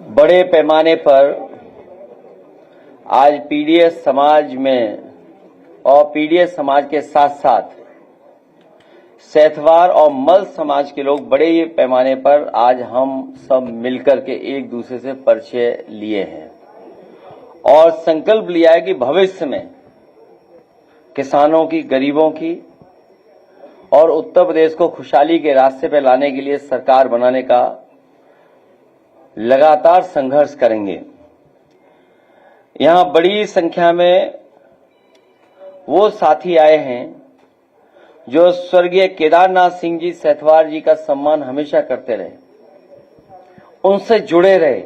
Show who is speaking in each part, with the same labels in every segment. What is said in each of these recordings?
Speaker 1: बड़े पैमाने पर आज पीडीएस समाज में और पीडीएस समाज के साथ साथ सैथवार और मल समाज के लोग बड़े पैमाने पर आज हम सब मिलकर के एक दूसरे से परिचय लिए हैं और संकल्प लिया है कि भविष्य में किसानों की, गरीबों की और उत्तर प्रदेश को खुशहाली के रास्ते पर लाने के लिए सरकार बनाने का लगातार संघर्ष करेंगे। यहां बड़ी संख्या में वो साथी आए हैं जो स्वर्गीय केदारनाथ सिंह जी सैथवार जी का सम्मान हमेशा करते रहे, उनसे जुड़े रहे,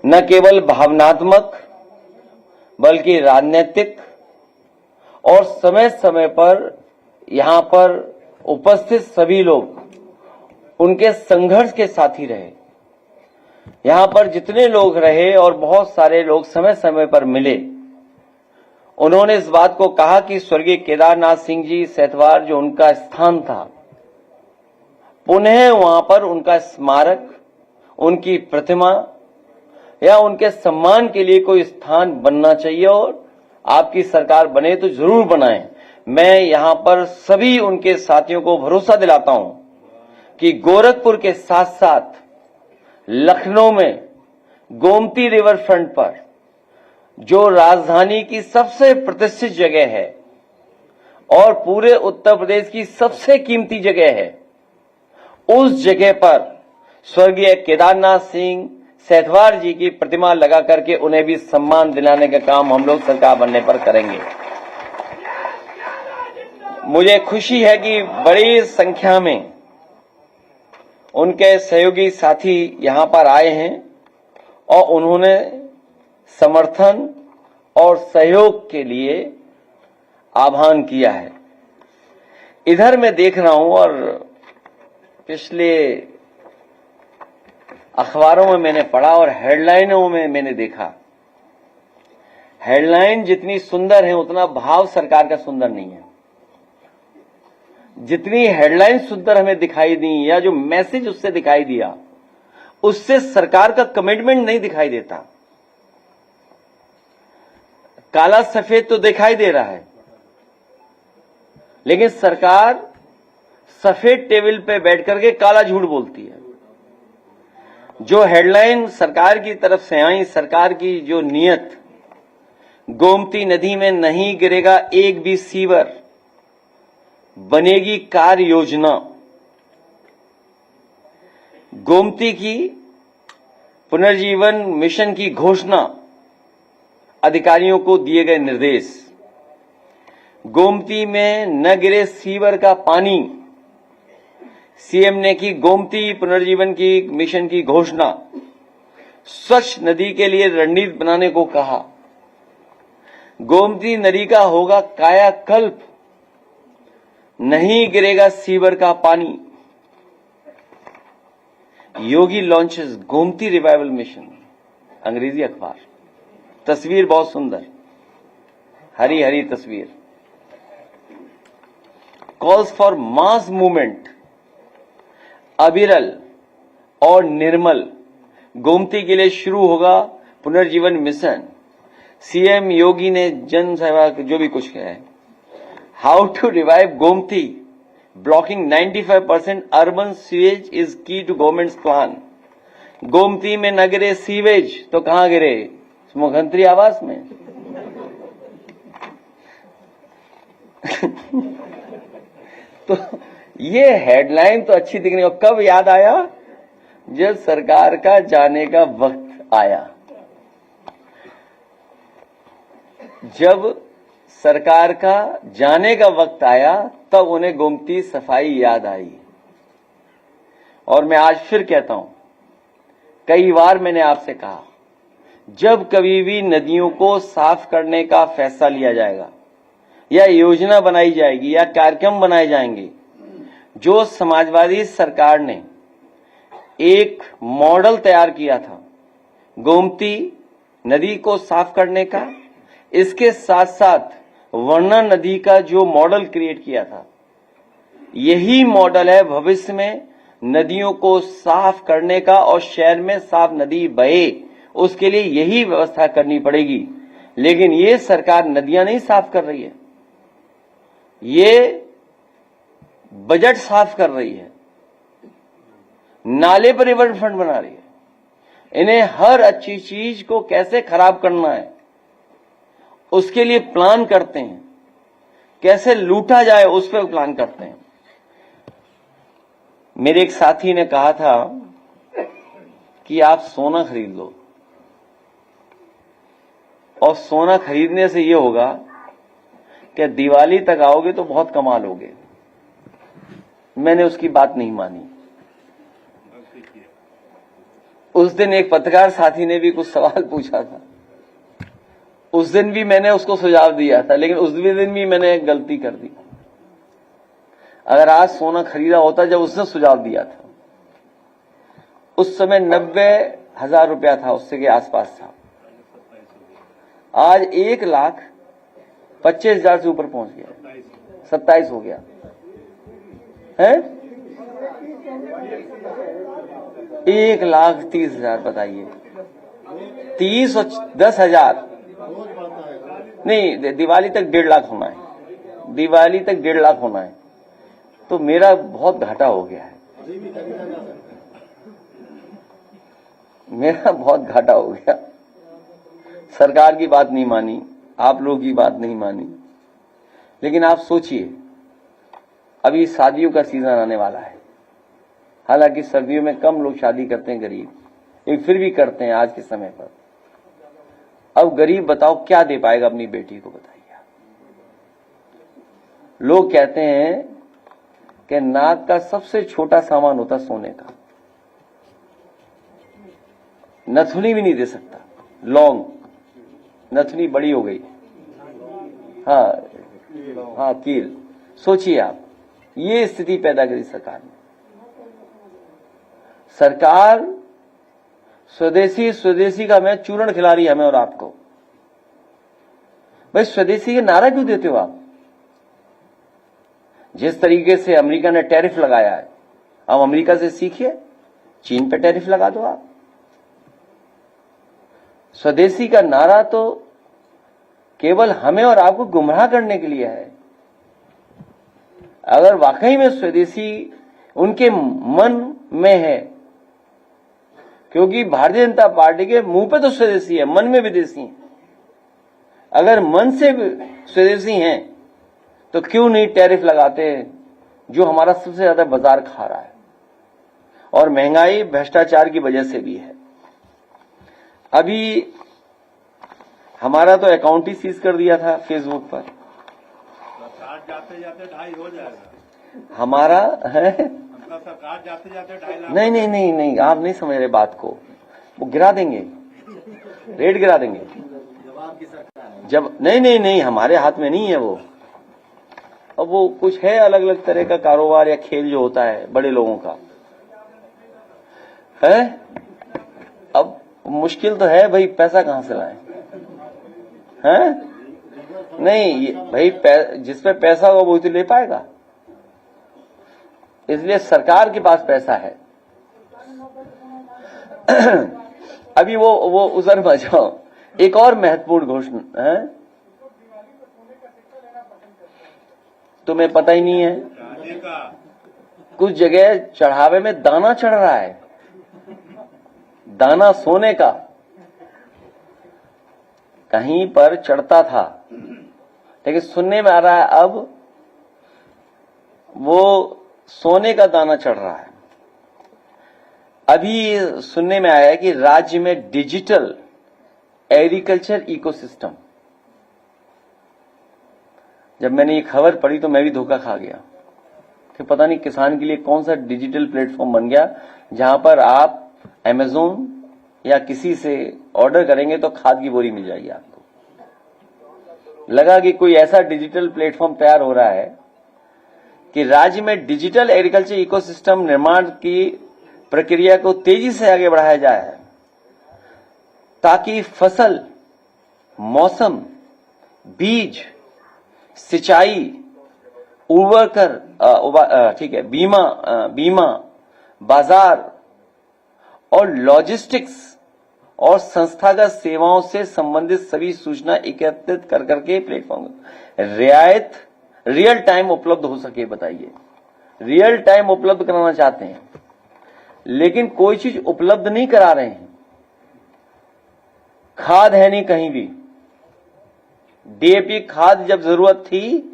Speaker 1: न केवल भावनात्मक बल्कि राजनीतिक, और समय समय पर यहां पर उपस्थित सभी लोग उनके संघर्ष के साथी रहे। यहां पर जितने लोग रहे और बहुत सारे लोग समय समय पर मिले, उन्होंने इस बात को कहा कि स्वर्गीय केदारनाथ सिंह जी सैथवार जो उनका स्थान था, पुनः वहां पर उनका स्मारक, उनकी प्रतिमा या उनके सम्मान के लिए कोई स्थान बनना चाहिए और आपकी सरकार बने तो जरूर बनाएं। मैं यहां पर सभी उनके साथियों को भरोसा दिलाता हूं कि गोरखपुर के साथ साथ लखनऊ में गोमती रिवर फ्रंट पर, जो राजधानी की सबसे प्रतिष्ठित जगह है और पूरे उत्तर प्रदेश की सबसे कीमती जगह है, उस जगह पर स्वर्गीय केदारनाथ सिंह सैथवार जी की प्रतिमा लगा करके उन्हें भी सम्मान दिलाने का काम हम लोग सरकार बनने पर करेंगे। मुझे खुशी है कि बड़ी संख्या में उनके सहयोगी साथी यहां पर आए हैं और उन्होंने समर्थन और सहयोग के लिए आह्वान किया है। इधर मैं देख रहा हूं और पिछले अखबारों में मैंने पढ़ा और हेडलाइनों में मैंने देखा, हेडलाइन जितनी सुंदर है उतना भाव सरकार का सुंदर नहीं है। जितनी हेडलाइन सुंदर हमें दिखाई दी या जो मैसेज उससे दिखाई दिया, उससे सरकार का कमिटमेंट नहीं दिखाई देता। काला सफेद तो दिखाई दे रहा है, लेकिन सरकार सफेद टेबल पे बैठ करके काला झूठ बोलती है। जो हेडलाइन सरकार की तरफ से आई, सरकार की जो नियत, गोमती नदी में नहीं गिरेगा एक भी सीवर, बनेगी कार्य योजना, गोमती की पुनर्जीवन मिशन की घोषणा, अधिकारियों को दिए गए निर्देश, गोमती में न गिरे सीवर का पानी, सीएम ने की गोमती पुनर्जीवन की मिशन की घोषणा, स्वच्छ नदी के लिए रणनीति बनाने को कहा, गोमती नदी का होगा कायाकल्प, नहीं गिरेगा सीवर का पानी। योगी लॉन्चेस गोमती रिवाइवल मिशन, अंग्रेजी अखबार, तस्वीर बहुत सुंदर, हरी हरी तस्वीर। कॉल्स फॉर मास मूवमेंट, अविरल और निर्मल, गोमती के लिए शुरू होगा पुनर्जीवन मिशन। सीएम योगी ने जन सेवा जो भी कुछ कहा है। How to revive Gomti, blocking 95% urban sewage is key to government's plan. Gomti में न गिरे सीवेज तो कहां गिरे? मुख्यमंत्री आवास में। तो ये हेडलाइन तो अच्छी दिखनी, और कब याद आया? जब सरकार का जाने का वक्त आया। जब सरकार का जाने का वक्त आया तब उन्हें गोमती सफाई याद आई। और मैं आज फिर कहता हूं, कई बार मैंने आपसे कहा, जब कभी भी नदियों को साफ करने का फैसला लिया जाएगा या योजना बनाई जाएगी या कार्यक्रम बनाए जाएंगे, जो समाजवादी सरकार ने एक मॉडल तैयार किया था गोमती नदी को साफ करने का, इसके साथ साथ वर्णा नदी का जो मॉडल क्रिएट किया था, यही मॉडल है भविष्य में नदियों को साफ करने का और शहर में साफ नदी बहे, उसके लिए यही व्यवस्था करनी पड़ेगी। लेकिन ये सरकार नदियां नहीं साफ कर रही है, ये बजट साफ कर रही है, नाले पर रिवर फ्रंट बना रही है। इन्हें हर अच्छी चीज को कैसे खराब करना है उसके लिए प्लान करते हैं, कैसे लूटा जाए उस पर प्लान करते हैं। मेरे एक साथी ने कहा था कि आप सोना खरीद लो, और सोना खरीदने से यह होगा कि दिवाली तक आओगे तो बहुत कमा लोगे। मैंने उसकी बात नहीं मानी। उस दिन एक पत्रकार साथी ने भी कुछ सवाल पूछा था, उस दिन भी मैंने उसको सुझाव दिया था, लेकिन उस दिन भी मैंने गलती कर दी। अगर आज सोना खरीदा होता जब उसने सुझाव दिया था, उस समय 90,000 रुपया था, उससे के आसपास था। आज 1,25,000 से ऊपर पहुंच गया, 27 हो गया है। 1,30,000 बताइए, 30 और 10,000 नहीं, दिवाली तक 1.5 लाख होना है, दिवाली तक 1.5 लाख होना है, तो मेरा बहुत घाटा हो गया है, मेरा बहुत घाटा हो गया। सरकार की बात नहीं मानी, आप लोगों की बात नहीं मानी। लेकिन आप सोचिए, अभी शादियों का सीजन आने वाला है। हालांकि सर्दियों में कम लोग शादी करते हैं, गरीब, लेकिन फिर भी करते हैं आज के समय पर। अब गरीब बताओ क्या दे पाएगा अपनी बेटी को, बताइए। लोग कहते हैं कि नाक का सबसे छोटा सामान होता सोने का, नथुनी भी नहीं दे सकता, लॉन्ग नथुनी बड़ी हो गई, हाँ कील। सोचिए आप, ये स्थिति पैदा करी सरकार ने। सरकार स्वदेशी का मैं चूर्ण खिला रही है हमें और आपको। भाई स्वदेशी के नारा क्यों देते हो आप? जिस तरीके से अमेरिका ने टैरिफ लगाया है, अब अमेरिका से सीखिए, चीन पे टैरिफ लगा दो आप। स्वदेशी का नारा तो केवल हमें और आपको गुमराह करने के लिए है। अगर वाकई में स्वदेशी उनके मन में है, क्योंकि भारतीय जनता पार्टी के मुंह पे तो स्वदेशी है, मन में विदेशी है। अगर मन से स्वदेशी हैं तो क्यों नहीं टैरिफ लगाते, जो हमारा सबसे ज्यादा बाजार खा रहा है, और महंगाई भ्रष्टाचार की वजह से भी है। अभी हमारा तो अकाउंट ही सीज कर दिया था फेसबुक पर,
Speaker 2: जाते जाते 2.5 हो जाएगा
Speaker 1: हमारा है।
Speaker 2: सरकार जाते जाते 2.5 लाख।
Speaker 1: नहीं, आप नहीं समझ रहे बात को। वो गिरा देंगे, रेट गिरा देंगे
Speaker 2: जवाब की सरकार है।
Speaker 1: जब नहीं, हमारे हाथ में नहीं है वो। अब वो कुछ है अलग अलग तरह का कारोबार या खेल जो होता है बड़े लोगों का है। अब मुश्किल तो है भाई, पैसा कहां से लाएं, हैं? नहीं भाई, जिस पे पैसा होगा वो तो ले पाएगा, इसलिए सरकार के पास पैसा है। अभी वो उधर बचाओ। एक और महत्वपूर्ण घोषणा है, तुम्हें पता ही नहीं है, कुछ जगह चढ़ावे में दाना चढ़ रहा है, दाना सोने का कहीं पर चढ़ता था, लेकिन सुनने में आ रहा है अब वो सोने का दाना चढ़ रहा है। अभी सुनने में आया है कि राज्य में डिजिटल एग्रीकल्चर इकोसिस्टम, जब मैंने ये खबर पढ़ी तो मैं भी धोखा खा गया कि पता नहीं किसान के लिए कौन सा डिजिटल प्लेटफॉर्म बन गया, जहां पर आप अमेज़न या किसी से ऑर्डर करेंगे तो खाद की बोरी मिल जाएगी आपको। लगा कि कोई ऐसा डिजिटल प्लेटफॉर्म तैयार हो रहा है कि राज्य में डिजिटल एग्रीकल्चर इकोसिस्टम निर्माण की प्रक्रिया को तेजी से आगे बढ़ाया जाए, ताकि फसल, मौसम, बीज, सिंचाई, उर्वरकर, ठीक है, बीमा, बाजार और लॉजिस्टिक्स और संस्थागत सेवाओं से संबंधित सभी सूचना एकत्रित कर करके प्लेटफॉर्म रियायत रियल टाइम उपलब्ध हो सके। बताइए, रियल टाइम उपलब्ध कराना चाहते हैं लेकिन कोई चीज उपलब्ध नहीं करा रहे हैं। खाद है नहीं कहीं भी। डीएपी खाद जब जरूरत थी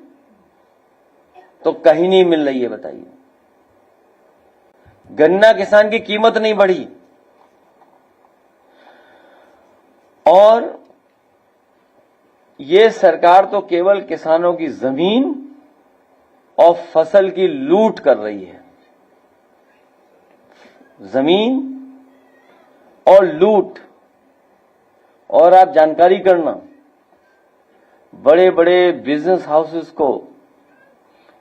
Speaker 1: तो कहीं नहीं मिल रही है। बताइए, गन्ना किसान की कीमत नहीं बढ़ी और ये सरकार तो केवल किसानों की जमीन और फसल की लूट कर रही है। जमीन और लूट। और आप जानकारी करना, बड़े बड़े बिजनेस हाउसेस को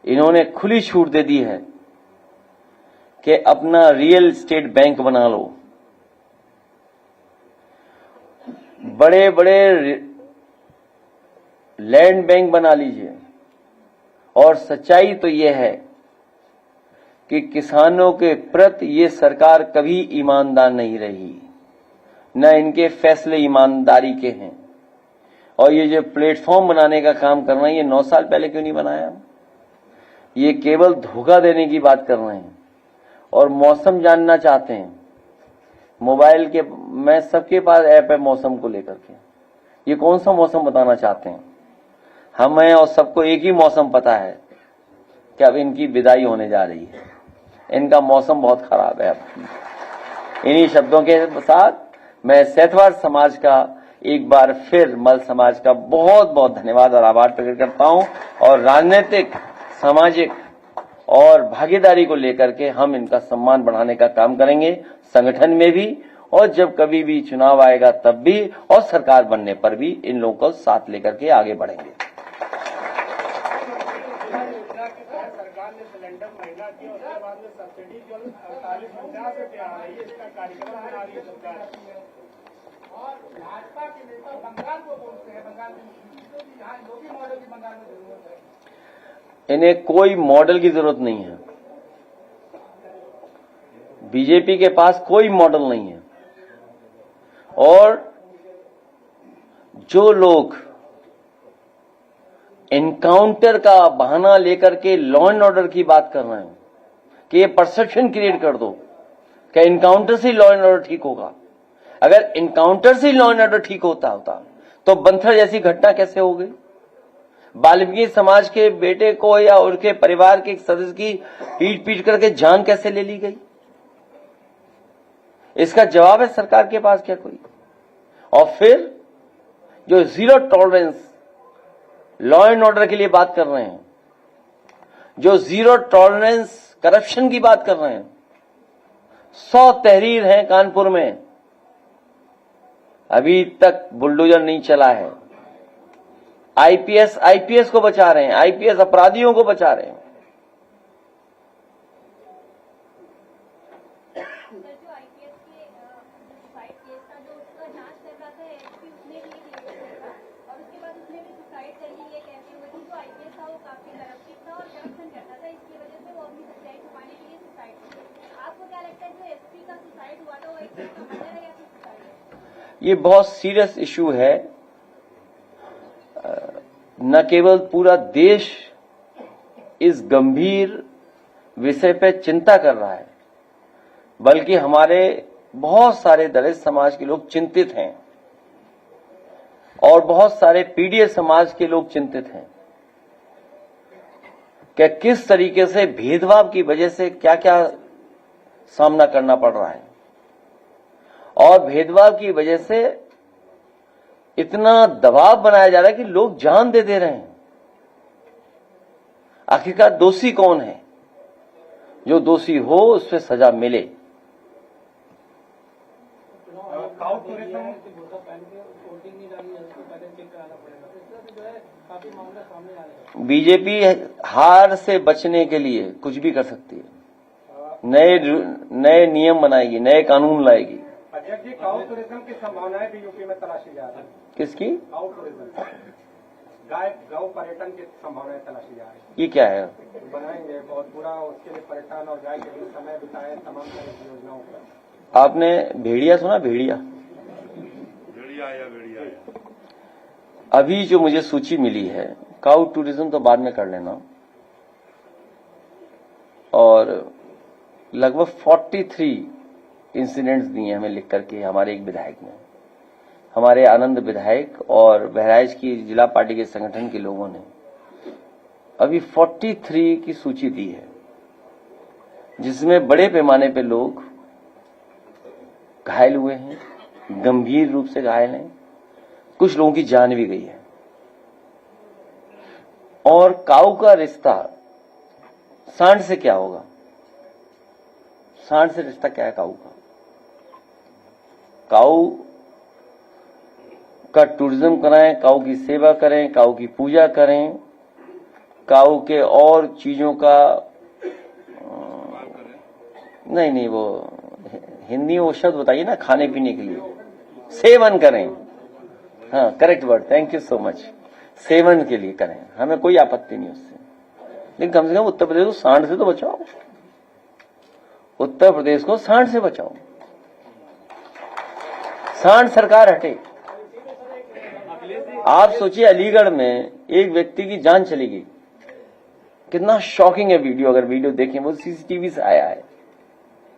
Speaker 1: इन्होंने खुली छूट दे दी है कि अपना रियल एस्टेट बैंक बना लो। बड़े बड़े लैंड बैंक बना लीजिए। और सच्चाई तो यह है कि किसानों के प्रति ये सरकार कभी ईमानदार नहीं रही, न इनके फैसले ईमानदारी के हैं। और ये जो प्लेटफॉर्म बनाने का काम कर रहे हैं, ये 9 साल पहले क्यों नहीं बनाया? ये केवल धोखा देने की बात कर रहे हैं और मौसम जानना चाहते हैं। मोबाइल के मैं सबके पास ऐप है मौसम को लेकर के। ये कौन सा मौसम बताना चाहते हैं? हमें और सबको एक ही मौसम पता है कि अब इनकी विदाई होने जा रही है। इनका मौसम बहुत खराब है। अब इन्हीं शब्दों के साथ मैं सेतवार समाज का एक बार फिर मल समाज का बहुत बहुत धन्यवाद और आभार प्रकट करता हूं। और राजनीतिक, सामाजिक और भागीदारी को लेकर के हम इनका सम्मान बढ़ाने का काम करेंगे, संगठन में भी, और जब कभी भी चुनाव आएगा तब भी, और सरकार बनने पर भी इन लोगों को साथ लेकर के आगे बढ़ेंगे।
Speaker 3: सरकार ने सिलेंडर महिला की और उसके बाद में सब्सिडी केवल 48 से आ रही है। इसका कार्यक्रम बना रही है सरकार। और भाजपा के नेता बंगाल को बोलते हैं, बंगाल में यहाँ योगी मॉडल की बंगाल में जरूरत है।
Speaker 1: इन्हें कोई मॉडल की जरूरत नहीं है। बीजेपी के पास कोई मॉडल नहीं है। और जो लोग एनकाउंटर का बहाना लेकर के लॉ एंड ऑर्डर की बात कर रहे हैं कि ये परसेप्शन क्रिएट कर दो कि एनकाउंटर से लॉ एंड ऑर्डर ठीक होगा। अगर एनकाउंटर से लॉ एंड ऑर्डर ठीक होता तो बंथर जैसी घटना कैसे हो गई? वाल्मीकि समाज के बेटे को या उनके परिवार के एक सदस्य की पीट करके जान कैसे ले ली गई? इसका जवाब है सरकार के पास क्या कोई? और फिर जो zero tolerance law and order के लिए बात कर रहे हैं, जो जीरो टॉलरेंस करप्शन की बात कर रहे हैं, 100 तहरीर हैं कानपुर में, अभी तक बुलडोजर नहीं चला है। आईपीएस को बचा रहे हैं, आईपीएस अपराधियों को बचा रहे हैं। ये बहुत सीरियस इशू है। न केवल पूरा देश इस गंभीर विषय पे चिंता कर रहा है, बल्कि हमारे बहुत सारे दलित समाज के लोग चिंतित हैं और बहुत सारे पीडीए समाज के लोग चिंतित हैं कि किस तरीके से भेदभाव की वजह से क्या क्या सामना करना पड़ रहा है और भेदभाव की वजह से इतना दबाव बनाया जा रहा है कि लोग जान दे रहे हैं। आखिरकार दोषी कौन है? जो दोषी हो उस पर सजा मिले। बीजेपी हार से बचने के लिए कुछ भी कर सकती है। नए नियम बनाएगी, नए कानून लाएगी।
Speaker 3: अध्यक्ष जी, काउ टूरिज्म की संभावनाएं भी यूपी में तलाशी जा रही है।
Speaker 1: किसकी?
Speaker 3: Cow tourism. गौ पर्यटन की संभावनाएं तलाशी जा रही
Speaker 1: ये क्या है?
Speaker 3: है। बनाएंगे बहुत पूरा उसके लिए पर्यटन और गाय के लिए समय बिताए तमाम तरह की योजनाओं पर।
Speaker 1: आपने भेड़िया सुना? भेड़िया
Speaker 2: भेड़िया
Speaker 1: अभी जो मुझे सूची मिली है, काउ टूरिज्म तो बाद में कर लेना, और लगभग 43 इंसिडेंट्स दिए हमें लिख करके हमारे एक विधायक ने, हमारे आनंद विधायक और बहराइच की जिला पार्टी के संगठन के लोगों ने अभी 43 की सूची दी है, जिसमें बड़े पैमाने पे लोग घायल हुए हैं, गंभीर रूप से घायल हैं, कुछ लोगों की जान भी गई है। और काऊ का रिश्ता सांड से क्या होगा? सांड से रिश्ता क्या है काऊ का? काऊ का टूरिज्म कराएं, काऊ की सेवा करें, काऊ की पूजा करें, काऊ के और चीजों का नहीं वो हिंदी में वो शब्द बताइए ना, खाने पीने के लिए सेवन करें। हाँ, correct word, thank you so much. Seven के लिए करें, हमें कोई आपत्ति नहीं उससे, लेकिन कम से कम उत्तर प्रदेश को सांड से तो बचाओ। उत्तर प्रदेश को सांड से बचाओ। सांड सरकार हटे। आप सोचिए, अलीगढ़ में एक व्यक्ति की जान चली गई। कितना शॉकिंग है वीडियो, अगर वीडियो देखें, वो सीसीटीवी से आया है।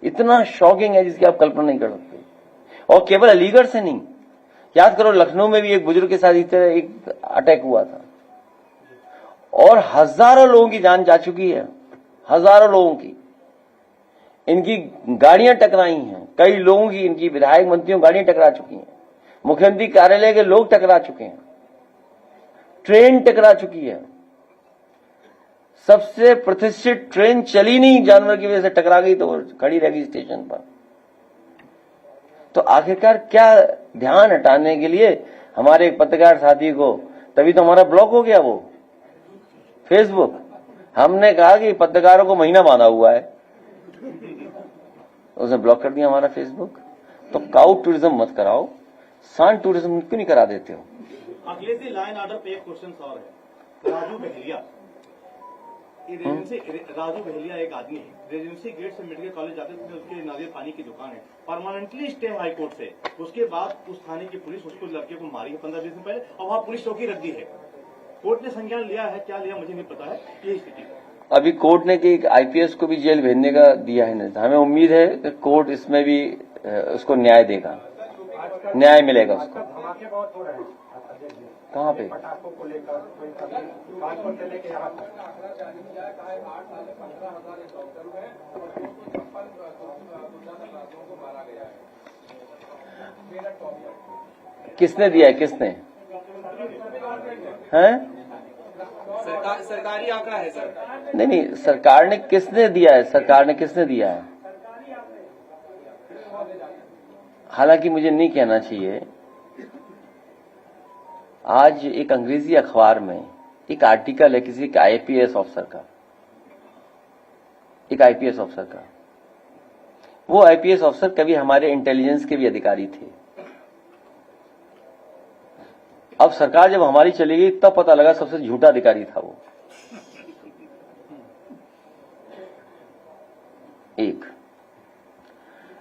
Speaker 1: इतना शॉकिंग है जिसकी आप कल्पना नहीं कर सकते। और केवल अलीगढ़ से नहीं, याद करो लखनऊ में भी एक बुजुर्ग के साथ इस तरह एक अटैक हुआ था, और हजारों लोगों की जान जा चुकी है, हजारों लोगों की। इनकी गाड़ियां टकराई हैं, कई लोगों की, इनकी विधायक मंत्रियों गाड़ियां टकरा चुकी हैं, मुख्यमंत्री कार्यालय के लोग टकरा चुके हैं, ट्रेन टकरा चुकी है। सबसे प्रतिष्ठित ट्रेन चली नहीं, जानवर की वजह से टकरा गई तो खड़ी रह गई स्टेशन पर। तो आखिरकार क्या ध्यान हटाने के लिए हमारे एक पत्रकार साथी को, तभी तो हमारा ब्लॉक हो गया वो फेसबुक। हमने कहा कि पत्रकारों को महीना बांधा हुआ है, उसने ब्लॉक कर दिया हमारा फेसबुक। तो काउ टूरिज्म मत कराओ, सांड टूरिज्म क्यों नहीं करा देते हो?
Speaker 2: अखिलेश जी, लाइन ऑर्डर पे एक क्वेश्चन और है। राजू बहेलिया, राजू बहेलिया एक आदमी है, रेजिडेंसी गेट से मेडिकल कॉलेज जाते थे, उसके नारियल पानी की दुकान है, परमानेंटली स्टे हाई कोर्ट से। उसके बाद उस थाने की पुलिस उसको, लड़के को मारी है 15-20 दिन पहले, और वहां पुलिस चौकी रख दी है। कोर्ट ने संज्ञान लिया है, क्या लिया मुझे नहीं पता है, ये स्थिति।
Speaker 1: अभी कोर्ट ने कि एक आईपीएस को भी जेल भेजने का दिया है निर्देश। हमें उम्मीद है कि कोर्ट इसमें भी उसको न्याय देगा, न्याय मिलेगा उसको।
Speaker 3: धमाके बहुत हो रहे हैं
Speaker 1: कहाँ पे?
Speaker 3: पटाखों को लेकर, कानपुर से लेकर यहाँ तक।
Speaker 1: किसने दिया है? किसने? हैं?
Speaker 3: सरकारी आंकड़ा है सर।
Speaker 1: नहीं, सरकार ने किसने दिया है? सरकार ने किसने दिया है? हालांकि मुझे नहीं कहना चाहिए। आज एक अंग्रेजी अखबार में एक आर्टिकल है किसी एक आईपीएस ऑफिसर का, एक आईपीएस ऑफिसर का। वो आईपीएस ऑफिसर कभी हमारे इंटेलिजेंस के भी अधिकारी थे। अब सरकार जब हमारी चली गई तब पता लगा सबसे झूठा अधिकारी था वो। एक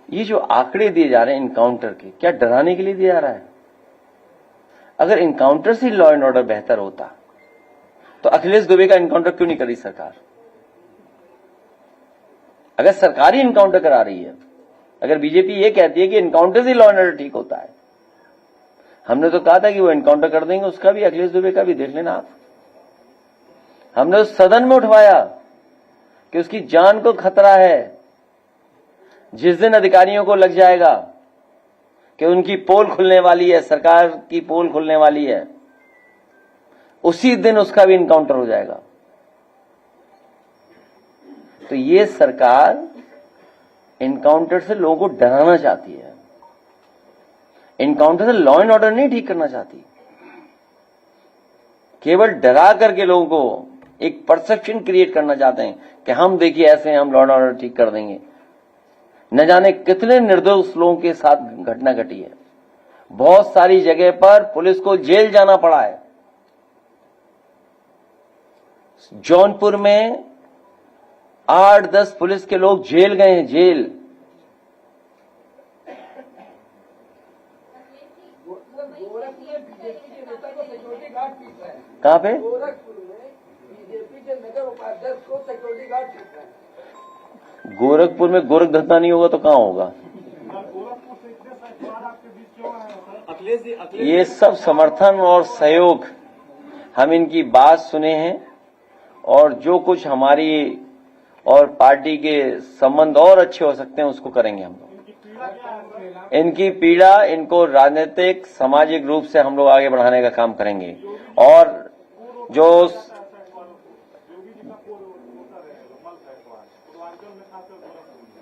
Speaker 1: ये जो आंकड़े दिए जा रहे हैं इनकाउंटर के, क्या डराने के लिए दिया जा रहा है? अगर इनकाउंटर से लॉ एंड ऑर्डर बेहतर होता तो अखिलेश दुबे का इनकाउंटर क्यों नहीं करी सरकार? अगर सरकार ही इनकाउंटर करा रही है, अगर बीजेपी ये कहती है कि इनकाउंटर से लॉ एंड ऑर्डर ठीक होता है, हमने तो कहा था कि वो इनकाउंटर कर देंगे, उसका भी, अखिलेश दुबे का भी देख लेना आप। हमने उस सदन में उठवाया कि उसकी जान को खतरा है। जिस दिन अधिकारियों को लग जाएगा कि उनकी पोल खुलने वाली है, सरकार की पोल खुलने वाली है, उसी दिन उसका भी इनकाउंटर हो जाएगा। तो ये सरकार इनकाउंटर से लोगों को डराना चाहती है, इनकाउंटर से लॉ एंड ऑर्डर नहीं ठीक करना चाहती। केवल डरा करके लोगों को एक परसेप्शन क्रिएट करना चाहते हैं कि हम देखिए ऐसे हम लॉ एंड ऑर्डर ठीक कर देंगे। न जाने कितने निर्दोष लोगों के साथ घटना घटी है। बहुत सारी जगह पर पुलिस को जेल जाना पड़ा है। जौनपुर में 8-10 पुलिस के लोग जेल गए हैं, जेल। कहां पे?
Speaker 3: गोरखपुर में बीजेपी के नगर उपाध्यक्ष को सिक्योरिटी गार्ड पीट रहे हैं।
Speaker 1: गोरखपुर में गोरख धंधा नहीं होगा तो कहां होगा? ये सब समर्थन और सहयोग, हम इनकी बात सुने हैं और जो कुछ हमारी और पार्टी के संबंध और अच्छे हो सकते हैं उसको करेंगे हम लोग। इनकी पीड़ा, इनको राजनीतिक सामाजिक रूप से हम लोग आगे बढ़ाने का काम करेंगे। और जो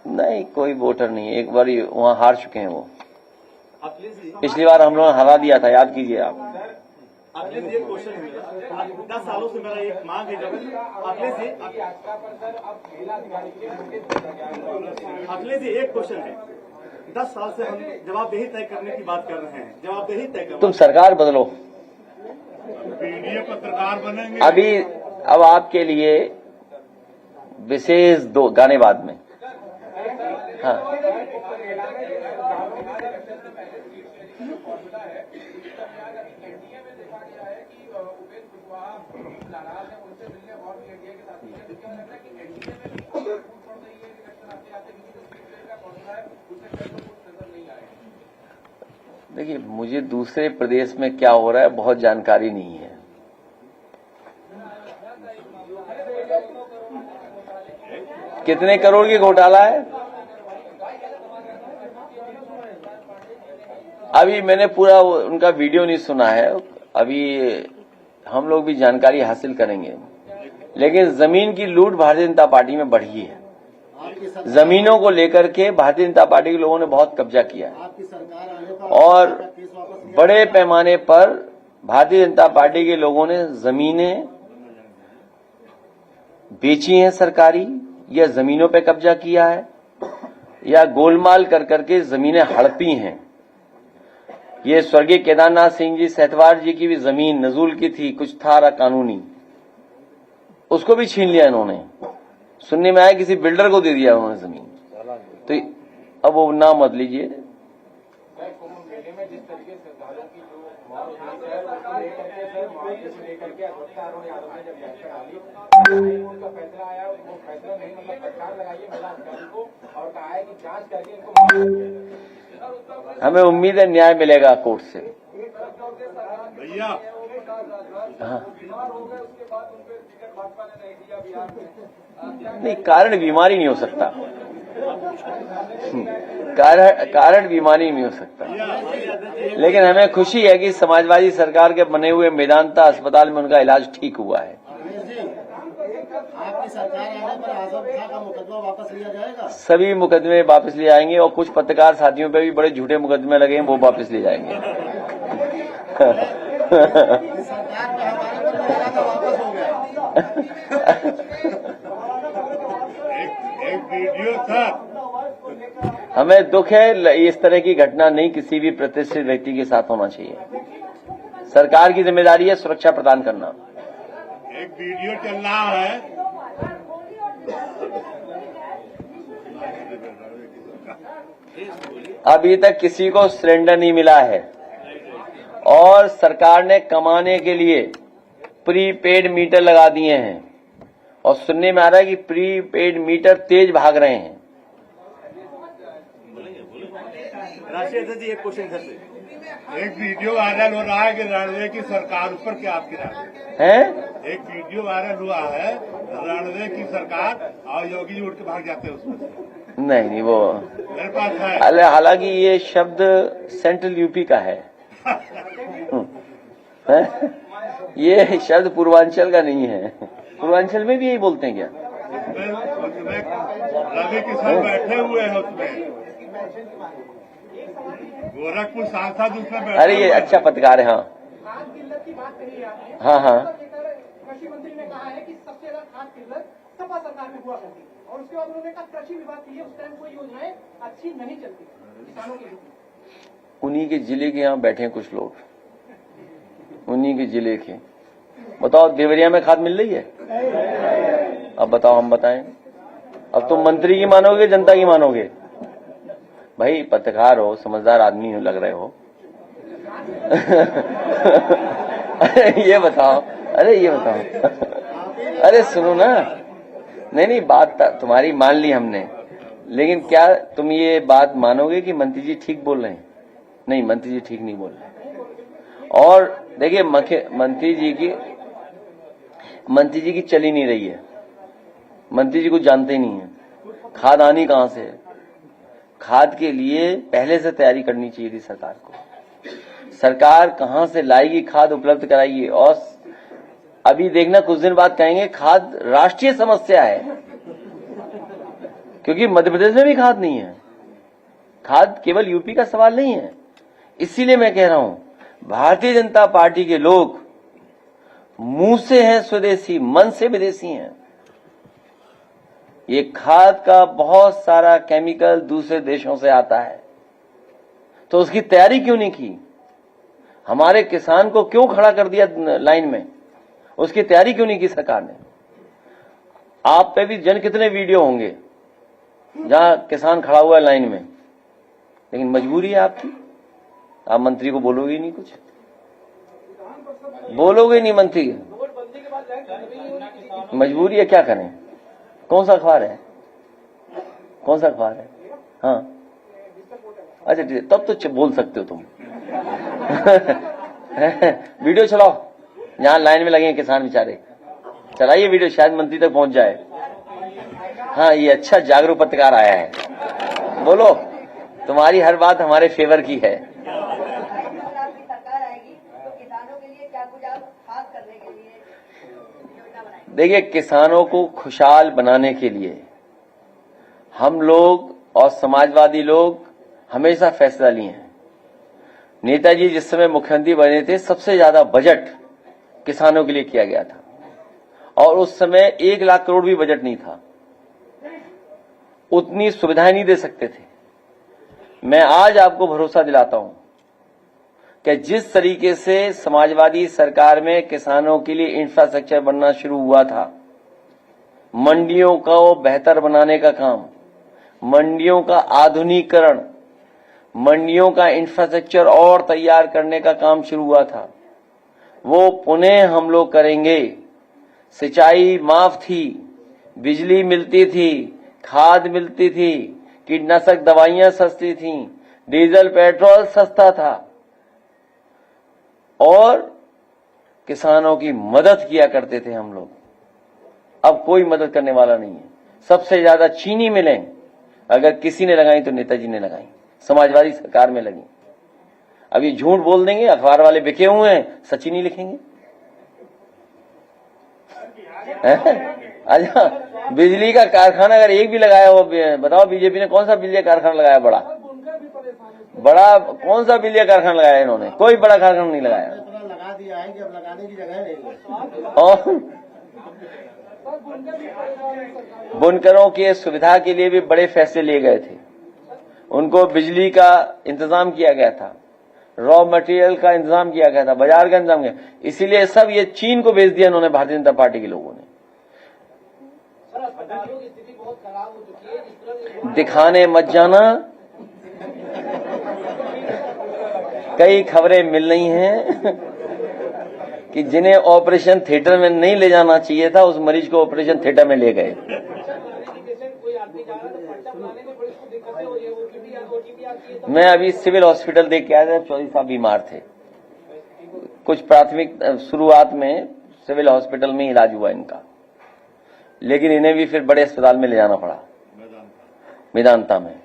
Speaker 1: नहीं, कोई वोटर नहीं, एक बार वहां हार चुके हैं वो। पिछली बार हम लोगों ने हरा दिया था, याद कीजिए आप।
Speaker 2: अखिलेश जी, एक क्वेश्चन है मेरा, 10 सालों से मेरा एक मांग है। अखिलेश जी, एक क्वेश्चन है, 10 साल से हम जवाबदेही तय करने की बात कर रहे हैं, जवाबदेही तय कर।
Speaker 1: तुम सरकार बदलो,
Speaker 2: पीडीए पर सरकार बनेंगे।
Speaker 1: अभी अब आपके लिए विशेष 2 गाने बाद में। हाँ, देखिए, मुझे दूसरे प्रदेश में क्या हो रहा है बहुत जानकारी नहीं है। कितने करोड़ की घोटाला है? अभी मैंने पूरा उनका वीडियो नहीं सुना है, अभी हम लोग भी जानकारी हासिल करेंगे। लेकिन जमीन की लूट भारतीय जनता पार्टी में बढ़ी है। जमीनों को लेकर के भारतीय जनता पार्टी के लोगों ने बहुत कब्जा किया है और बड़े पैमाने पर भारतीय जनता पार्टी के लोगों ने जमीनें बेची हैं सरकारी, या जमीनों पे कब्जा किया है, या गोलमाल कर करके जमीनें हड़पी हैं। ये स्वर्गीय केदारनाथ सिंह जी सेहतवार जी की भी जमीन नजूल की थी, कुछ था कानूनी, उसको भी छीन लिया इन्होंने। सुनने में आया किसी बिल्डर को दे दिया उन्होंने जमीन। तो अब वो नाम मत लीजिए। हमें उम्मीद है न्याय मिलेगा कोर्ट से।
Speaker 2: भैया,
Speaker 1: हाँ, नहीं, कारण बीमारी नहीं हो सकता। कारण बीमारी नहीं हो सकता। लेकिन हमें खुशी है कि समाजवादी सरकार के बने हुए मेदांता अस्पताल में उनका इलाज ठीक हुआ है।
Speaker 4: आपकी सरकार आने पर आजम खां का मुकदमा वापस लिया जाएगा?
Speaker 1: सभी मुकदमे वापस लिए जाएंगे और कुछ पत्रकार साथियों पे भी बड़े झूठे मुकदमे लगे हैं, वो वापस लिए जाएंगे।
Speaker 4: सरकार पे हमारे पर लगा था, वापस हो गया।
Speaker 2: एक वीडियो था।
Speaker 1: हमें दुख है, इस तरह की घटना नहीं किसी भी प्रतिष्ठित व्यक्ति के साथ होना चाहिए। सरकार की जिम्मेदारी है सुरक्षा प्रदान करना।
Speaker 2: एक वीडियो चल रहा है,
Speaker 1: अभी तक किसी को सिलेंडर नहीं मिला है और सरकार ने कमाने के लिए प्रीपेड मीटर लगा दिए हैं और सुनने में आ रहा है कि प्रीपेड मीटर तेज भाग रहे हैं।
Speaker 2: राष्ट्रीय अध्यक्ष जी, एक क्वेश्चन इधर से। एक वीडियो वायरल हो रहा है कि रणवे की सरकार पर क्या आपकी राय
Speaker 1: है?
Speaker 2: एक वीडियो वायरल हुआ है, रणवे की सरकार और योगी जी उठ के भाग जाते हैं उसमें से।
Speaker 1: नहीं, वो
Speaker 2: मेरे पास है।
Speaker 1: हालांकि ये शब्द सेंट्रल यूपी का है। ये शब्द पूर्वांचल का नहीं है। पूर्वांचल में भी यही बोलते हैं क्या?
Speaker 2: रवि किशन बैठे हुए हैं उसमें, गोरखपुर सांसद उसमें बैठे।
Speaker 1: अरे ये अच्छा पत्रकार है। हाँ
Speaker 3: खाद किल्लत की बात कही आपने।
Speaker 1: हाँ हाँ,
Speaker 3: कृषि मंत्री ने कहा है कि सबसे ज्यादा खाद किल्लत सपा सरकार में हुआ करती और उसके बाद उन्होंने कहा कृषि विभाग के लिए उस टाइम कोई योजनाएं अच्छी नहीं चलती किसानों के लिए।
Speaker 1: उन्हीं के जिले के यहाँ बैठे हैं कुछ लोग, उन्हीं के जिले के। बताओ देवरिया में खाद मिल रही है? अब बताओ, हम बताएं। अब तुम मंत्री की मानोगे, जनता की मानोगे? भाई पत्रकार हो, समझदार आदमी हो, लग रहे हो। ये बताओ, अरे ये बताओ, अरे सुनो ना, नहीं बात तुम्हारी मान ली हमने, लेकिन क्या तुम ये बात मानोगे कि मंत्री जी ठीक बोल रहे हैं? नहीं, मंत्री जी ठीक नहीं बोल रहे। और देखिए मंत्री जी की चली नहीं रही है। मंत्री जी को जानते ही नहीं है खाद आनी कहां से है। खाद के लिए पहले से तैयारी करनी चाहिए थी सरकार को। सरकार कहां से लाएगी खाद, उपलब्ध कराएगी। और अभी देखना, कुछ दिन बाद कहेंगे खाद राष्ट्रीय समस्या है, क्योंकि मध्य प्रदेश में भी खाद नहीं है। खाद केवल यूपी का सवाल नहीं है। इसीलिए मैं कह रहा हूं, भारतीय जनता पार्टी के लोग मुंह से हैं स्वदेशी, मन से विदेशी हैं। ये खाद का बहुत सारा केमिकल दूसरे देशों से आता है, तो उसकी तैयारी क्यों नहीं की? हमारे किसान को क्यों खड़ा कर दिया लाइन में? उसकी तैयारी क्यों नहीं की सरकार ने? आप पे भी जन कितने वीडियो होंगे जहां किसान खड़ा हुआ है लाइन में, लेकिन मजबूरी है आपकी। आप मंत्री को बोलोगे ही नहीं, कुछ बोलोगे नहीं मंत्री, मजबूरी है, क्या करें? कौन सा अखबार है? कौन सा अखबार है? हाँ अच्छा ठीक है, तब तो बोल सकते हो तुम। वीडियो चलाओ, जहां लाइन में लगे हैं किसान बेचारे, चलाइए वीडियो, शायद मंत्री तक पहुंच जाए। हाँ, ये अच्छा जागरूक पत्रकार आया है। बोलो, तुम्हारी हर बात हमारे फेवर की है। देखिए, किसानों को खुशहाल बनाने के लिए हम लोग और समाजवादी लोग हमेशा फैसला लिए हैं। नेताजी जिस समय मुख्यमंत्री बने थे, सबसे ज्यादा बजट किसानों के लिए किया गया था, और उस समय 1 लाख करोड़ भी बजट नहीं था, उतनी सुविधाएं नहीं दे सकते थे। मैं आज आपको भरोसा दिलाता हूं कि जिस तरीके से समाजवादी सरकार में किसानों के लिए इंफ्रास्ट्रक्चर बनना शुरू हुआ था, मंडियों को बेहतर बनाने का काम, मंडियों का आधुनिकीकरण, मंडियों का इंफ्रास्ट्रक्चर और तैयार करने का काम शुरू हुआ था, वो पुनः हम लोग करेंगे। सिंचाई माफ थी, बिजली मिलती थी, खाद मिलती थी, कीटनाशक दवाइयां सस्ती थी, डीजल पेट्रोल सस्ता था, और किसानों की मदद किया करते थे हम लोग। अब कोई मदद करने वाला नहीं है। सबसे ज्यादा चीनी मिलें अगर किसी ने लगाई तो नेताजी ने लगाई, समाजवादी सरकार में लगी। अब ये झूठ बोल देंगे, अखबार वाले बिके हुए हैं, सच्ची नहीं लिखेंगे। अच्छा, बिजली का कारखाना अगर एक भी लगाया हो, बताओ बीजेपी ने कौन सा बिजली कारखाना लगाया? बड़ा कौन सा बिजली कारखाना लगाया इन्होंने? कोई बड़ा कारखाना नहीं लगाया।
Speaker 4: इतना लगा दिया है कि अब लगाने की जगह नहीं है।
Speaker 1: और बुनकरों की सुविधा के लिए भी बड़े फैसले लिए गए थे। उनको बिजली का इंतजाम किया गया था, रॉ मटेरियल का इंतजाम किया गया था, बाजार का इंतजाम किया। इसीलिए सब ये चीन को भेज दिया इन्होंने, भारतीय जनता पार्टी के लोगों ने। दिखाने मत जाना, कई खबरें मिल रही हैं कि जिन्हें ऑपरेशन थिएटर में नहीं ले जाना चाहिए था, उस मरीज को ऑपरेशन थिएटर में ले गए। मैं अभी सिविल हॉस्पिटल देख के आया था, चौधरी साहब बीमार थे। कुछ प्राथमिक शुरुआत में सिविल हॉस्पिटल में इलाज हुआ इनका, लेकिन इन्हें भी फिर बड़े अस्पताल में ले जाना पड़ा, मेदांता में,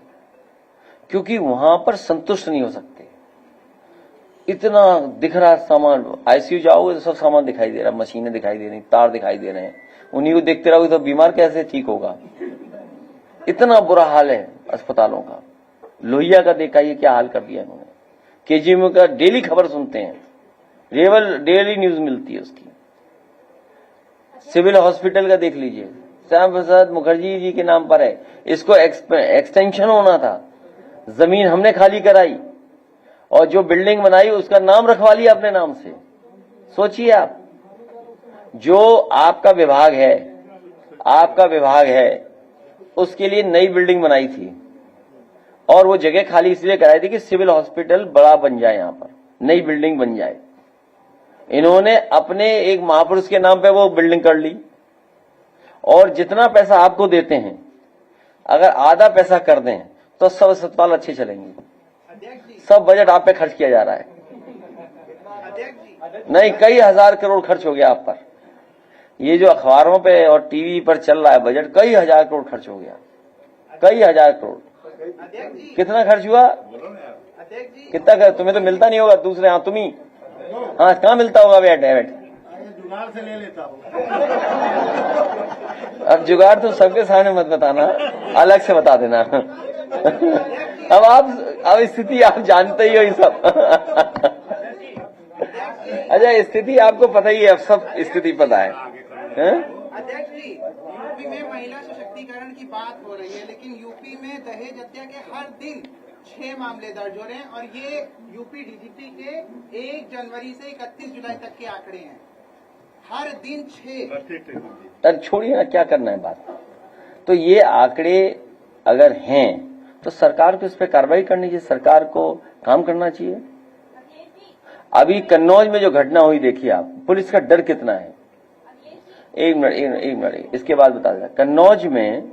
Speaker 1: क्योंकि वहां पर संतुष्ट नहीं हो सकते। इतना दिख रहा सामान, आईसीयू जाओगे तो सब सामान दिखाई दे रहा, मशीनें दिखाई दे रही, तार दिखाई दे रहे हैं, उन्हीं को देखते रहोगे तो बीमार कैसे ठीक होगा? इतना बुरा हाल है अस्पतालों का। लोहिया का देखा, ये क्या हाल कर दिया इन्होंने। केजीएम का डेली खबर सुनते हैं, डेली न्यूज मिलती है उसकी। सिविल हॉस्पिटल का देख लीजिए, श्याम प्रसाद मुखर्जी जी के नाम पर है, इसको एक्सटेंशन होना था, जमीन हमने खाली कराई और जो बिल्डिंग बनाई उसका नाम रखवा लिया अपने नाम से। सोचिए आप, जो आपका विभाग है उसके लिए नई बिल्डिंग बनाई थी और वो जगह खाली इसलिए कराई थी कि सिविल हॉस्पिटल बड़ा बन जाए, यहां पर नई बिल्डिंग बन जाए। इन्होंने अपने एक महापुरुष के नाम पे वो बिल्डिंग कर ली और जितना पैसा आपको देते हैं अगर आधा पैसा कर दें तो सब अस्पताल अच्छे चलेंगे। सब बजट आप पे खर्च किया जा रहा है। नहीं, कई हजार करोड़ खर्च हो गया आप पर। ये जो अखबारों पे और टीवी पर चल रहा है बजट, कई हजार करोड़ खर्च हो गया, कई हजार करोड़। कितना खर्च हुआ? कितना खर्च? तुम्हें तो मिलता नहीं होगा, दूसरे हाँ तुम ही, हाँ कहाँ मिलता होगा? बैठ
Speaker 4: जुगाड़ से ले लेता हूँ।
Speaker 1: अब जुगाड़ तो सबके सामने मत बताना, अलग से बता देना। अब स्थिति आप जानते ही हो ये सब। अच्छा, स्थिति आपको पता ही है, अब सब स्थिति पता है।
Speaker 5: अध्यक्ष जी, यूपी में महिला सशक्तिकरण की बात हो रही है, लेकिन यूपी में दहेज हत्या के हर दिन 6 मामले दर्ज हो रहे हैं और ये यूपी डीजीपी के 1 जनवरी से 31 जुलाई तक के आंकड़े हैं। हर दिन 6।
Speaker 1: छोड़िए ना, क्या करना है बात। तो ये आंकड़े अगर हैं तो सरकार को इस पे कार्रवाई करनी चाहिए, सरकार को काम करना चाहिए। अभी कन्नौज में जो घटना हुई देखिए आप, पुलिस का डर कितना है। एक मिनट, इसके बाद बता देता। कन्नौज में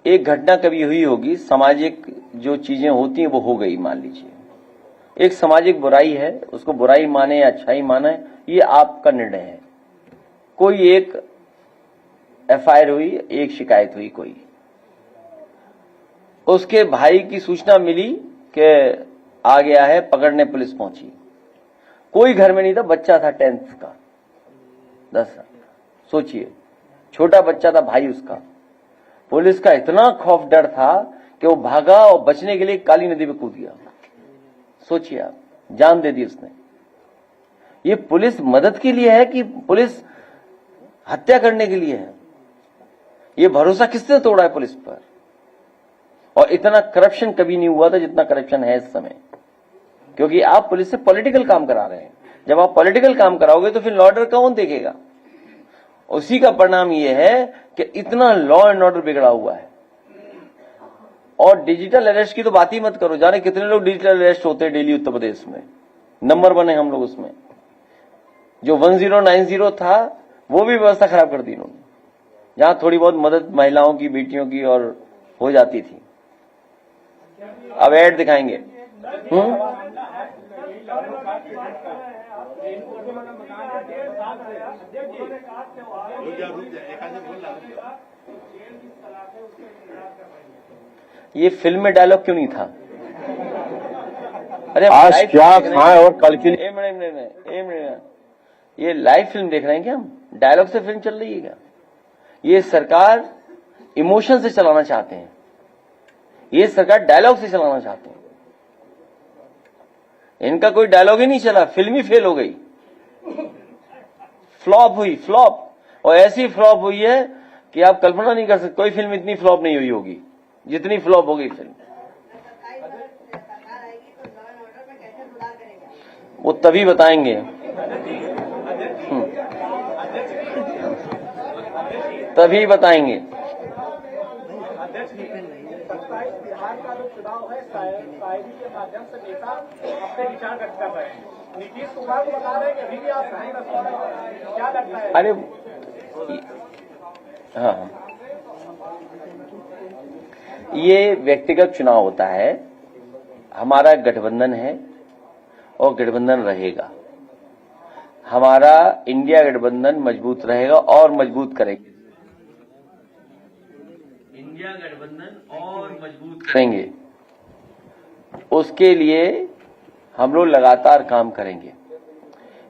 Speaker 1: एक घटना कभी हुई होगी, सामाजिक जो चीजें होती हैं वो हो गई, मान लीजिए एक सामाजिक बुराई है, उसको बुराई माने या अच्छाई माने ये आपका निर्णय है। कोई एक एफआईआर हुई, एक शिकायत हुई, कोई उसके भाई की सूचना मिली कि आ गया है, पकड़ने पुलिस पहुंची। कोई घर में नहीं था, बच्चा था 10th का, 10 साल, सोचिए छोटा बच्चा था भाई उसका। पुलिस का इतना खौफ डर था कि वो भागा और बचने के लिए काली नदी में कूद गया। सोचिए आप, जान दे दी उसने। ये पुलिस मदद के लिए है कि पुलिस हत्या करने के लिए है? ये भरोसा किसने तोड़ा है पुलिस पर? और इतना करप्शन कभी नहीं हुआ था जितना करप्शन है इस समय, क्योंकि आप पुलिस से पॉलिटिकल काम करा रहे हैं। जब आप पॉलिटिकल काम कराओगे तो फिर लॉ ऑर्डर कौन देखेगा? उसी का परिणाम यह है कि इतना लॉ एंड ऑर्डर बिगड़ा हुआ है। और डिजिटल अरेस्ट की तो बात ही मत करो, जाने कितने लोग डिजिटल अरेस्ट होते हैं डेली उत्तर प्रदेश में। नंबर 1 है हम लोग उसमें। जो 1090 था वो भी व्यवस्था खराब कर दी इन्होंने, जहां थोड़ी बहुत मदद महिलाओं की, बेटियों की और हो जाती थी। अब ऐड दिखाएंगे। ये फिल्म में डायलॉग क्यों नहीं था? अरे
Speaker 6: आज क्या खाएं और कल के लिए।
Speaker 1: एक मिनट, ये लाइव फिल्म देख रहे हैं क्या हम? डायलॉग से फिल्म चल रही है क्या? ये सरकार इमोशन से चलाना चाहते हैं, ये सरकार डायलॉग से चलाना चाहते हैं। इनका कोई डायलॉग ही नहीं चला, फिल्म ही फेल हो गई, फ्लॉप हुई, फ्लॉप। और ऐसी फ्लॉप हुई है कि आप कल्पना नहीं कर सकते, कोई फिल्म इतनी फ्लॉप नहीं हुई होगी जितनी फ्लॉप हो गई फिल्म। वो तभी बताएंगे, तभी बताएंगे।
Speaker 3: बिहार का जो चुनाव है शायरी के माध्यम से नेता अपने विचार व्यक्त कर रहे हैं। नीतीश कुमार को बता रहे हैं कि अभी भी आप सही रखते हैं, क्या लगता है?
Speaker 1: अरे हाँ, ये व्यक्तिगत चुनाव होता है। हमारा गठबंधन है और गठबंधन रहेगा। हमारा इंडिया गठबंधन मजबूत रहेगा और मजबूत करेंगे। इंडिया गठबंधन और मजबूत करेंगे, उसके लिए हम लोग लगातार काम करेंगे।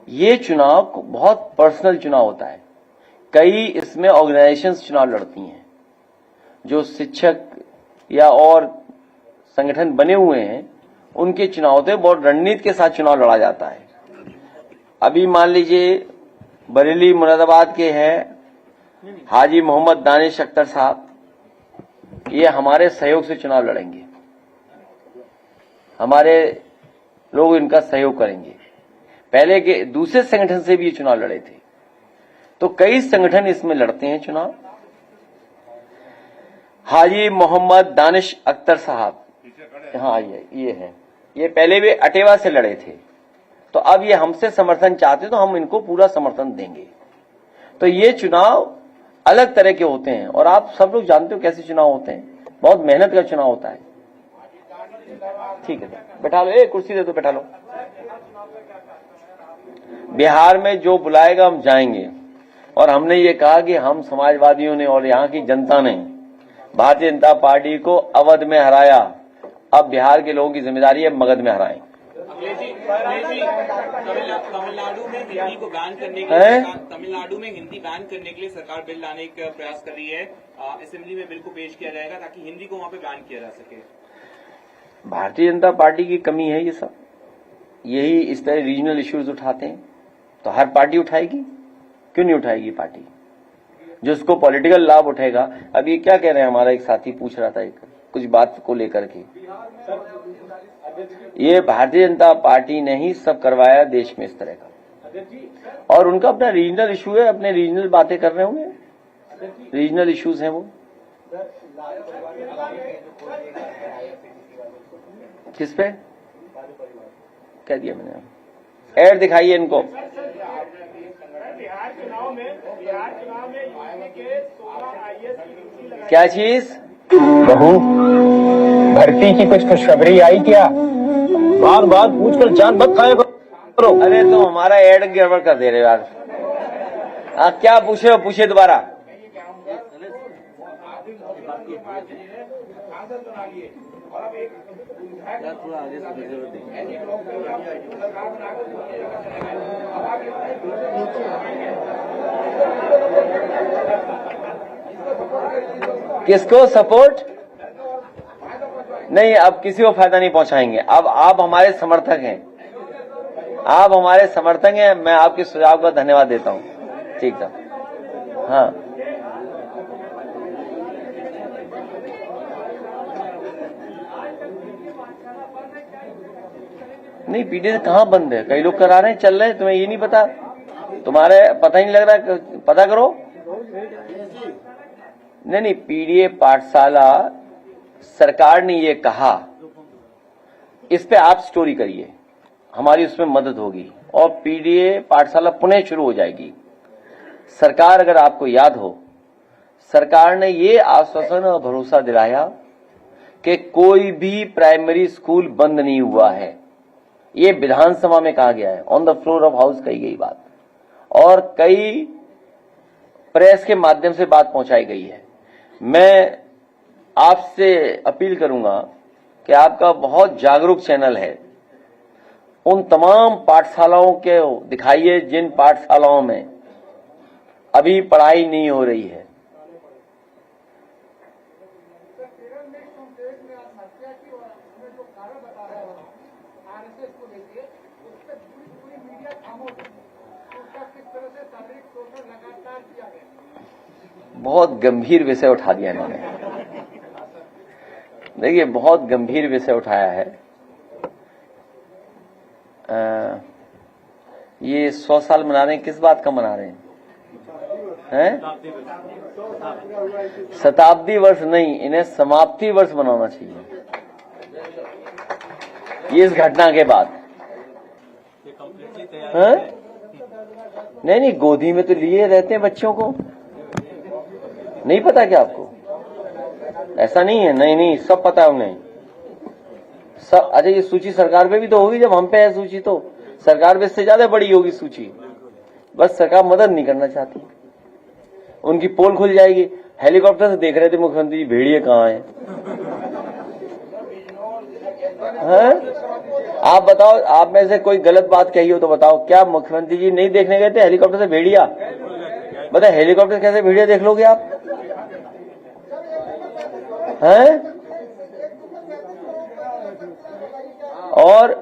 Speaker 1: ये चुनाव बहुत पर्सनल चुनाव होता है। कई इसमें ऑर्गेनाइजेशंस चुनाव लड़ती हैं, जो शिक्षक या और संगठन बने हुए हैं, उनके चुनाव होते हैं। बहुत रणनीति के साथ चुनाव लड़ा जाता है। अभी मान लीजिए बरेली मुरादाबाद के हैं हाजी मोहम्मद दानिश अख्तर साहब, ये हमारे सहयोग से चुनाव लड़ेंगे, हमारे लोग इनका सहयोग करेंगे। पहले के दूसरे संगठन से भी ये चुनाव लड़े थे, तो कई संगठन इसमें लड़ते हैं चुनाव। हाजी मोहम्मद दानिश अख्तर साहब, हाँ ये है, ये पहले भी अटेवा से लड़े थे, तो अब ये हमसे समर्थन चाहते तो हम इनको पूरा समर्थन देंगे। तो ये चुनाव अलग तरह के होते हैं और आप सब लोग जानते हो कैसे चुनाव होते हैं, बहुत मेहनत का चुनाव होता है। ठीक है, बैठा लो, एक कुर्सी दे दो, बैठा लो। बिहार में जो बुलाएगा हम जाएंगे, और हमने ये कहा कि हम समाजवादियों ने और यहाँ की जनता ने भारतीय जनता पार्टी को अवध में हराया, अब बिहार के लोगों की जिम्मेदारी है मगध में हराएं।
Speaker 7: तमिलनाडु में हिंदी को बैन करने के लिए तमिलनाडु में हिंदी बैन करने के लिए सरकार बिल लाने का प्रयास कर रही है। असेंबली में बिल को पेश किया जाएगा ताकि हिंदी को वहां पे बैन किया जा सके।
Speaker 1: भारतीय जनता पार्टी की कमी है ये सब, यही इस तरह रीजनल इश्यूज उठाते हैं, तो हर पार्टी उठाएगी, क्यों नहीं उठाएगी पार्टी जिसको पॉलिटिकल लाभ उठेगा। अब ये क्या कह रहे हैं, हमारा एक साथी पूछ रहा था एक कुछ बात को लेकर के, ये भारतीय जनता पार्टी ने ही सब करवाया देश में इस तरह का, और उनका अपना रीजनल इशू है, अपने रीजनल बातें कर रहे होंगे, रीजनल इश्यूज हैं वो। किस पे कह दिया मैंने, ऐड दिखाइए इनको।
Speaker 3: बिहार चुनाव में यूपी के 16 IAS की ड्यूटी लगाई।
Speaker 1: क्या चीज?
Speaker 6: बहू, भर्ती की कुछ खुशखबरी आई क्या? बार बार पूछकर जान मत खाया करो।
Speaker 1: अरे तो हमारा ऐड गड़बड़ कर दे रहे हो यार। क्या पूछे हो, पूछे दोबारा। किसको सपोर्ट? नहीं, अब किसी को फायदा नहीं पहुंचाएंगे। अब आप हमारे समर्थक हैं, आप हमारे समर्थक हैं, मैं आपके सुझाव का धन्यवाद देता हूं। ठीक था, हाँ। नहीं, पीटीसी कहाँ बंद है, कई लोग करा रहे हैं, चल रहे हैं, तुम्हें ये नहीं पता? तुम्हारे पता ही नहीं लग रहा, पता करो। नहीं, पीडीए पाठशाला सरकार ने ये कहा, इस पे आप स्टोरी करिए, हमारी उसमें मदद होगी और पीडीए पाठशाला पुनः शुरू हो जाएगी। सरकार, अगर आपको याद हो, सरकार ने ये आश्वासन और भरोसा दिलाया कि कोई भी प्राइमरी स्कूल बंद नहीं हुआ है। ये विधानसभा में कहा गया है, on the floor of house कही गई बात, और कई प्रेस के माध्यम से बात पहुंचाई गई है। मैं आपसे अपील करूंगा कि आपका बहुत जागरूक चैनल है, उन तमाम पाठशालाओं के दिखाइए जिन पाठशालाओं में अभी पढ़ाई नहीं हो रही है। बहुत गंभीर विषय उठा दिया इन्होंने, देखिए बहुत गंभीर विषय उठाया है। ये 100 साल मना रहे हैं, किस बात का मना रहे हैं? शताब्दी वर्ष नहीं, इन्हें समाप्ति वर्ष मनाना चाहिए ये इस घटना के बाद। नहीं, गोदी में तो लिए रहते हैं बच्चों को, नहीं पता क्या आपको? ऐसा नहीं है, नहीं सब पता है उन्हें सब। अच्छा, ये सूची सरकार पे भी तो होगी, जब हम पे है सूची तो सरकार पे इससे ज्यादा बड़ी होगी सूची, बस सरकार मदद नहीं करना चाहती। उनकी पोल खुल जाएगी। हेलीकॉप्टर से देख रहे थे मुख्यमंत्री जी, भेड़िए कहाँ हैं? आप बताओ, आप में से कोई गलत बात कही हो तो बताओ, क्या मुख्यमंत्री जी नहीं देखने गए थे हेलीकॉप्टर से भेड़िया? बताए हेलीकॉप्टर कैसे भेड़िया देख लोगे आप? हैं? और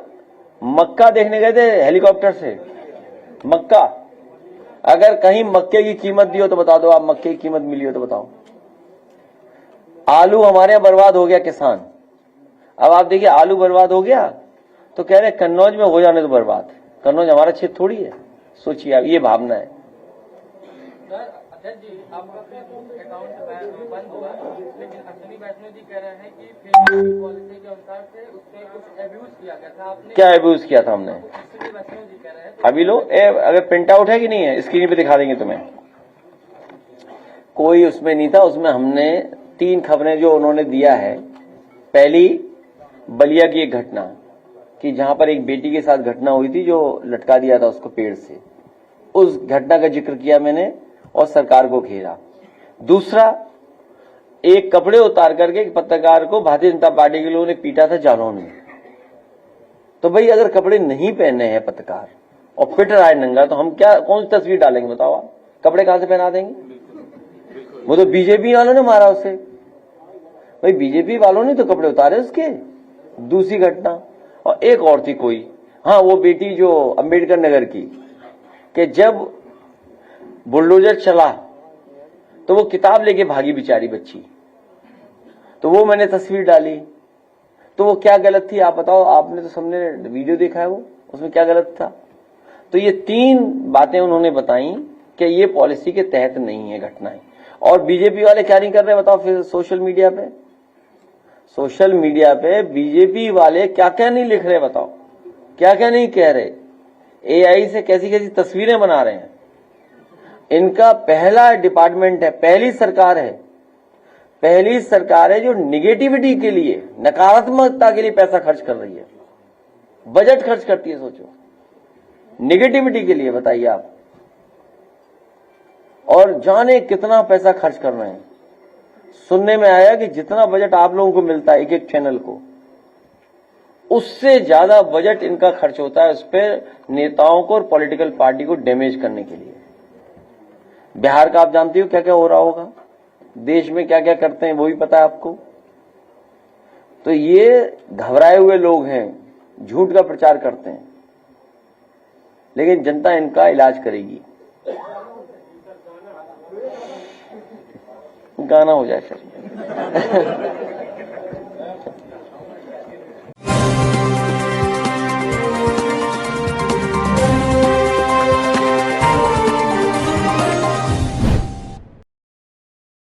Speaker 1: मक्का देखने गए थे हेलीकॉप्टर से, मक्का। अगर कहीं मक्के की कीमत दी हो तो बता दो, आप मक्के की कीमत मिली हो तो बताओ। आलू हमारे यहाँ बर्बाद हो गया किसान, अब आप देखिए आलू बर्बाद हो गया तो कह रहे कन्नौज में हो जाने तो बर्बाद। कन्नौज हमारा क्षेत्र थोड़ी है, सोचिए आप, ये भावना है।
Speaker 8: जज जी, आपका फेसबुक अकाउंट बंद हुआ, लेकिन अश्विनी वैष्णव जी कह रहे हैं कि फेसबुक पॉलिसी के अनुसार से उसमें कुछ एब्यूज किया गया था। आपने
Speaker 1: क्या एब्यूज किया था हमने?
Speaker 8: अश्विनी वैष्णव जी कह रहे हैं।
Speaker 1: अभी लो, अगर प्रिंट आउट है कि नहीं है, स्क्रीन पे दिखा देंगे तुम्हें। कोई उसमें नहीं था, उसमें हमने 3 खबरें जो उन्होंने दिया है। पहली, बलिया की एक घटना कि जहां पर एक बेटी के साथ घटना हुई थी, जो लटका दिया था उसको पेड़ से, उस घटना का जिक्र किया मैंने और सरकार को घेरा। दूसरा, एक कपड़े उतार करके एक पत्रकार को भारतीय जनता पार्टी के लोगों ने पीटा था जालौन में। तो भाई अगर कपड़े नहीं पहने हैं पत्रकार और पिट रहा है नंगा, तो हम क्या कौन सी तस्वीर डालेंगे बताओ आप? कपड़े कहां से पहना देंगे? वो तो बीजेपी वालों ने मारा उसे, भाई बीजेपी वालों ने तो कपड़े उतारे उसके। दूसरी घटना, और एक और थी कोई, हाँ वो बेटी जो अंबेडकर नगर की, कि जब बुलडोजर चला तो वो किताब लेके भागी बेचारी बच्ची, तो वो मैंने तस्वीर डाली। तो वो क्या गलत थी आप बताओ? आपने तो सबने वीडियो देखा है, वो उसमें क्या गलत था? तो ये 3 बातें उन्होंने बताई कि ये पॉलिसी के तहत नहीं है घटनाएं। और बीजेपी वाले क्या नहीं कर रहे बताओ फिर सोशल मीडिया पे? सोशल मीडिया पे बीजेपी वाले क्या क्या नहीं लिख रहे बताओ, क्या क्या नहीं कह रहे। एआई से कैसी कैसी तस्वीरें बना रहे हैं। इनका पहला डिपार्टमेंट है, पहली सरकार है जो निगेटिविटी के लिए, नकारात्मकता के लिए पैसा खर्च कर रही है, बजट खर्च करती है। सोचो, निगेटिविटी के लिए बताइए आप, और जाने कितना पैसा खर्च कर रहे हैं। सुनने में आया कि जितना बजट आप लोगों को मिलता है एक एक चैनल को, उससे ज्यादा बजट इनका खर्च होता है उस पर नेताओं को और पॉलिटिकल पार्टी को डैमेज करने के लिए। बिहार का आप जानते हो क्या क्या हो रहा होगा, देश में क्या क्या करते हैं वो भी पता है आपको। तो ये घबराए हुए लोग हैं, झूठ का प्रचार करते हैं, लेकिन जनता इनका इलाज करेगी। गाना हो जाए सर।